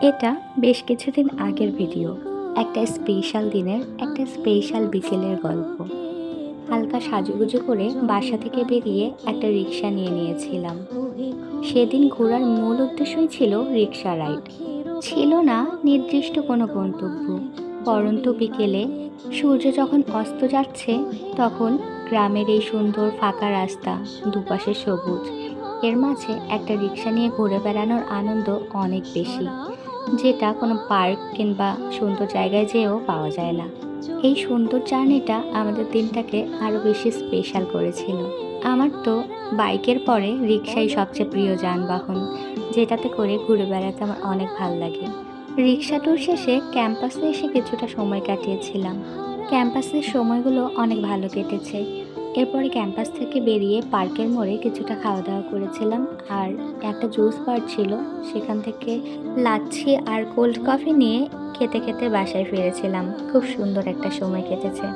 এটা বেশ কিছুদিন আগের ভিডিও। একটা স্পেশাল দিনের একটা স্পেশাল বিকেলের গল্প। হালকা সাজুগুজু করে বাসা থেকে বেরিয়ে একটা রিক্সা নিয়ে নিয়েছিলাম। সেদিন ঘোরার মূল উদ্দেশ্যই ছিল রিক্সা রাইড। ছিল না নির্দিষ্ট কোনো গন্তব্য। পরন্ত বিকেলে সূর্য যখন অস্ত যাচ্ছে, তখন গ্রামের এই সুন্দর ফাঁকা রাস্তা, দুপাশে সবুজ, এর মাঝে একটা রিক্সা নিয়ে ঘুরে বেড়ানোর আনন্দ অনেক বেশি, যেটা কোনো পার্ক কিংবা সুন্দর জায়গায় যেয়েও পাওয়া যায় না। এই সুন্দর জার্নিটা আমাদের দিনটাকে আরও বেশি স্পেশাল করেছিল। আমার তো বাইকের পরে রিক্সাই সবচেয়ে প্রিয় যানবাহন, যেটাতে করে ঘুরে বেড়াতে আমার অনেক ভালো লাগে। রিক্সা ট্যুর শেষে ক্যাম্পাসে এসে কিছুটা সময় কাটিয়েছিলাম। ক্যাম্পাসের সময়গুলো অনেক ভালো কেটেছে। এরপরে ক্যাম্পাস থেকে বেরিয়ে পার্কের মোড়ে কিছুটা খাওয়া দাওয়া করেছিলাম, আর একটা জুস বার ছিল, সেখান থেকে লাচ্ছি আর কোল্ড কফি নিয়ে খেতে খেতে বাসায় ফিরেছিলাম। খুব সুন্দর একটা সময় কেটেছে।